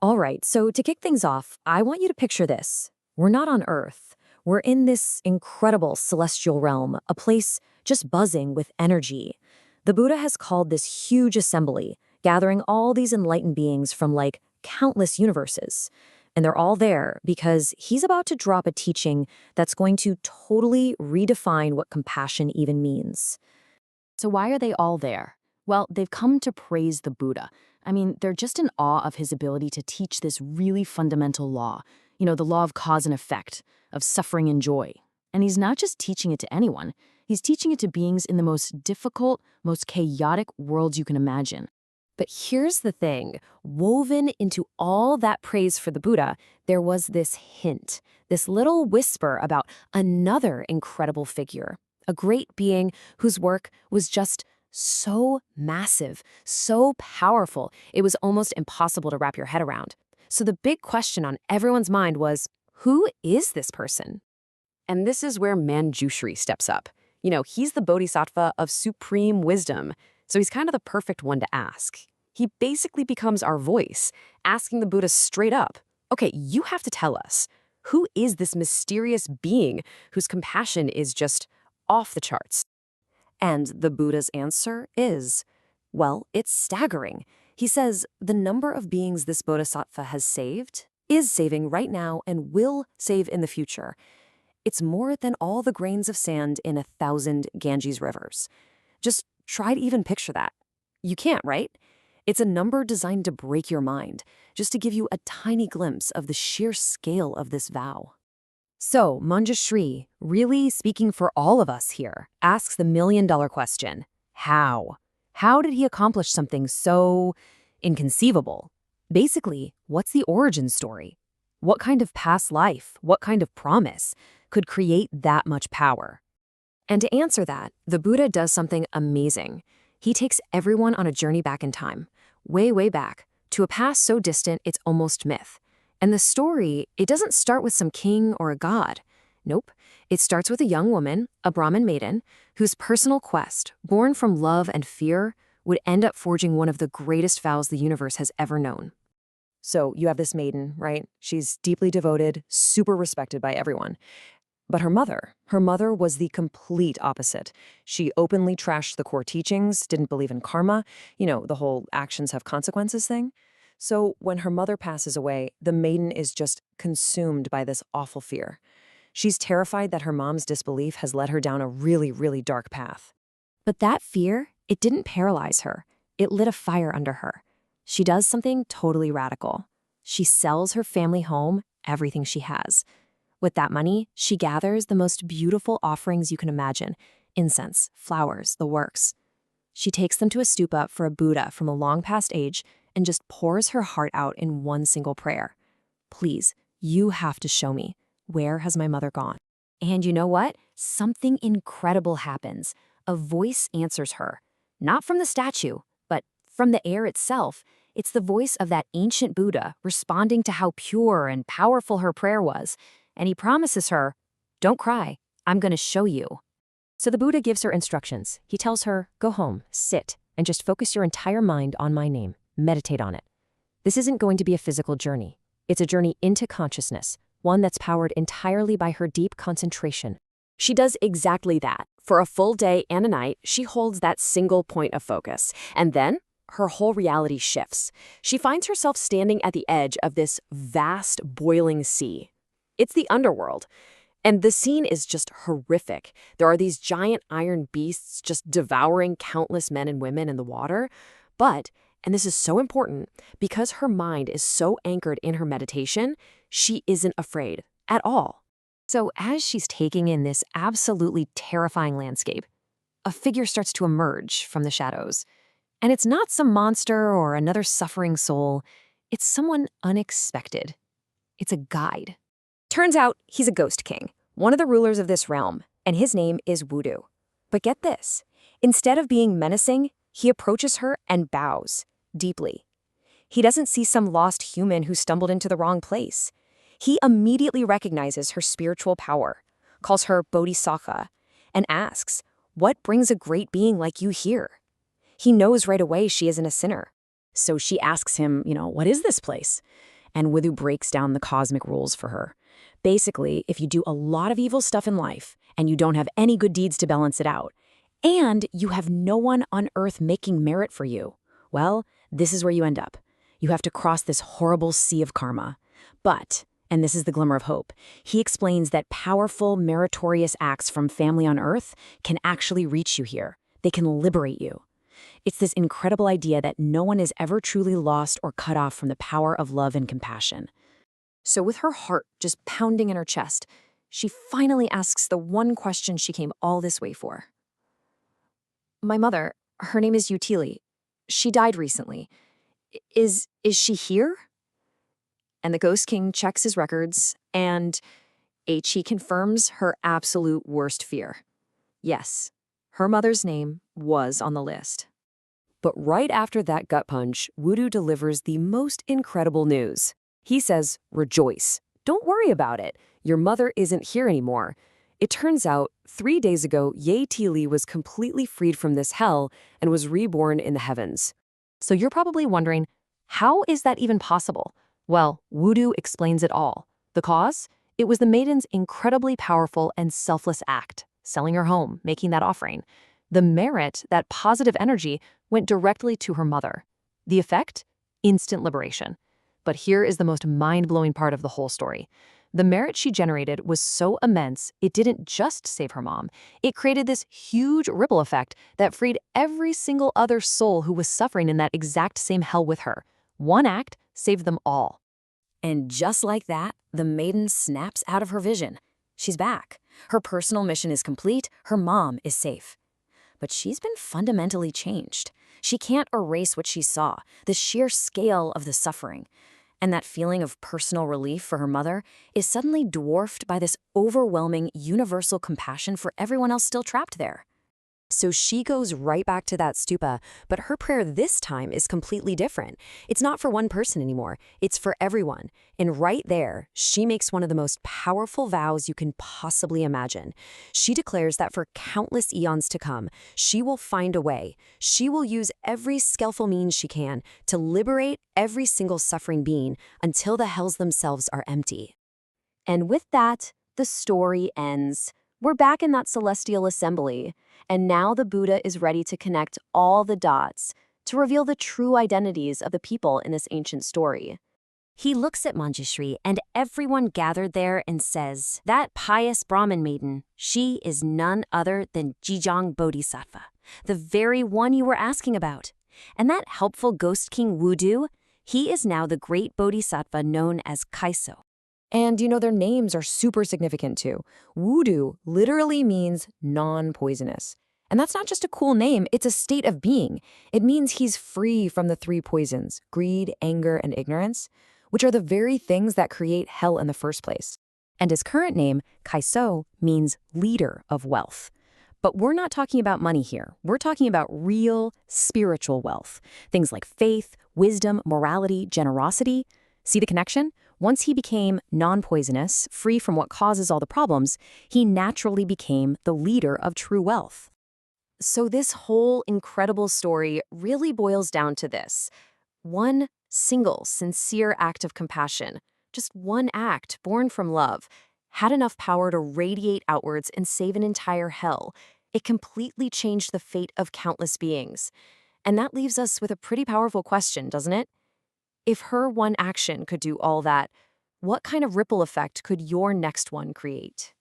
All right, so to kick things off, I want you to picture this. We're not on Earth. We're in this incredible celestial realm, a place just buzzing with energy. The Buddha has called this huge assembly, gathering all these enlightened beings from like countless universes. And they're all there because he's about to drop a teaching that's going to totally redefine what compassion even means. So why are they all there? Well, they've come to praise the Buddha. I mean, they're just in awe of his ability to teach this really fundamental law, the law of cause and effect, of suffering and joy. And he's not just teaching it to anyone, he's teaching it to beings in the most difficult, most chaotic worlds you can imagine. But here's the thing, woven into all that praise for the Buddha, there was this hint, this little whisper about another incredible figure, a great being whose work was just so massive, so powerful, it was almost impossible to wrap your head around. So the big question on everyone's mind was, who is this person? And this is where Manjushri steps up. He's the Bodhisattva of supreme wisdom, so he's kind of the perfect one to ask. He basically becomes our voice, asking the Buddha straight up, okay, you have to tell us, who is this mysterious being whose compassion is just off the charts? And the Buddha's answer is, well, it's staggering. He says the number of beings this bodhisattva has saved, is saving right now, and will save in the future. It's more than all the grains of sand in 1,000 Ganges rivers. Just try to even picture that. You can't, right? It's a number designed to break your mind, just to give you a tiny glimpse of the sheer scale of this vow. So, Manjushri, really speaking for all of us here, asks the million-dollar question, how? How did he accomplish something so inconceivable? Basically, what's the origin story? What kind of past life, what kind of promise could create that much power? And to answer that, the Buddha does something amazing. He takes everyone on a journey back in time, way, way back, to a past so distant it's almost myth. And the story, it doesn't start with some king or a god. Nope. It starts with a young woman, a Brahmin maiden, whose personal quest, born from love and fear, would end up forging one of the greatest vows the universe has ever known. So you have this maiden, right? She's deeply devoted, super respected by everyone. But her mother was the complete opposite. She openly trashed the core teachings, didn't believe in karma, the whole actions have consequences thing. So when her mother passes away, the maiden is just consumed by this awful fear. She's terrified that her mom's disbelief has led her down a really, really dark path. But that fear, it didn't paralyze her. It lit a fire under her. She does something totally radical. She sells her family home, everything she has. With that money, she gathers the most beautiful offerings you can imagine, incense, flowers, the works. She takes them to a stupa for a Buddha from a long past age and just pours her heart out in one single prayer. Please, you have to show me. Where has my mother gone? And you know what? Something incredible happens. A voice answers her. Not from the statue, but from the air itself. It's the voice of that ancient Buddha responding to how pure and powerful her prayer was. And he promises her, don't cry, I'm going to show you. So the Buddha gives her instructions. He tells her, go home, sit, and just focus your entire mind on my name. Meditate on it. This isn't going to be a physical journey. It's a journey into consciousness, one that's powered entirely by her deep concentration. She does exactly that. For a full day and a night, she holds that single point of focus. And then her whole reality shifts. She finds herself standing at the edge of this vast, boiling sea. It's the underworld. And the scene is just horrific. There are these giant iron beasts just devouring countless men and women in the water. But, and this is so important, because her mind is so anchored in her meditation, she isn't afraid at all. So as she's taking in this absolutely terrifying landscape, a figure starts to emerge from the shadows. And it's not some monster or another suffering soul. It's someone unexpected. It's a guide. Turns out he's a ghost king, one of the rulers of this realm, and his name is Wudu. But get this, instead of being menacing, he approaches her and bows deeply. He doesn't see some lost human who stumbled into the wrong place. He immediately recognizes her spiritual power, calls her Bodhisattva, and asks, what brings a great being like you here? He knows right away she isn't a sinner. So she asks him, what is this place? And Wudu breaks down the cosmic rules for her. Basically, if you do a lot of evil stuff in life and you don't have any good deeds to balance it out, and you have no one on earth making merit for you, well, this is where you end up. You have to cross this horrible sea of karma. But, and this is the glimmer of hope, he explains that powerful, meritorious acts from family on earth can actually reach you here. They can liberate you. It's this incredible idea that no one is ever truly lost or cut off from the power of love and compassion. So with her heart just pounding in her chest, she finally asks the one question she came all this way for. My mother, her name is Utili. She died recently. Is she here? And the Ghost King checks his records, and he confirms her absolute worst fear. Yes, her mother's name was on the list. But right after that gut punch, Wudu delivers the most incredible news. He says, rejoice. Don't worry about it. Your mother isn't here anymore. It turns out, 3 days ago, Ye Tili was completely freed from this hell and was reborn in the heavens. So you're probably wondering, how is that even possible? Well, Wudu explains it all. The cause? It was the maiden's incredibly powerful and selfless act, selling her home, making that offering. The merit, that positive energy, went directly to her mother. The effect? Instant liberation. But here is the most mind-blowing part of the whole story. The merit she generated was so immense, it didn't just save her mom. It created this huge ripple effect that freed every single other soul who was suffering in that exact same hell with her. One act saved them all. And just like that, the maiden snaps out of her vision. She's back. Her personal mission is complete. Her mom is safe. But she's been fundamentally changed. She can't erase what she saw, the sheer scale of the suffering. And that feeling of personal relief for her mother is suddenly dwarfed by this overwhelming universal compassion for everyone else still trapped there. So she goes right back to that stupa, but her prayer this time is completely different. It's not for one person anymore, it's for everyone. And right there, she makes one of the most powerful vows you can possibly imagine. She declares that for countless eons to come, she will find a way. She will use every skillful means she can to liberate every single suffering being until the hells themselves are empty. And with that, the story ends. We're back in that celestial assembly, and now the Buddha is ready to connect all the dots to reveal the true identities of the people in this ancient story. He looks at Jñāna-Śrī and everyone gathered there and says, that pious Brahmin maiden, she is none other than Kṣitigarbha Bodhisattva, the very one you were asking about. And that helpful Ghost King Wudu, he is now the great Bodhisattva known as Kaiso. And their names are super significant too. Wudu literally means non-poisonous. And that's not just a cool name, it's a state of being. It means he's free from the 3 poisons, greed, anger, and ignorance, which are the very things that create hell in the first place. And his current name, Kaiso, means leader of wealth. But we're not talking about money here. We're talking about real spiritual wealth. Things like faith, wisdom, morality, generosity. See the connection? Once he became non-poisonous, free from what causes all the problems, he naturally became the leader of true wealth. So this whole incredible story really boils down to this. One single, sincere act of compassion, just one act born from love, had enough power to radiate outwards and save an entire hell. It completely changed the fate of countless beings. And that leaves us with a pretty powerful question, doesn't it? If her one action could do all that, what kind of ripple effect could your next one create?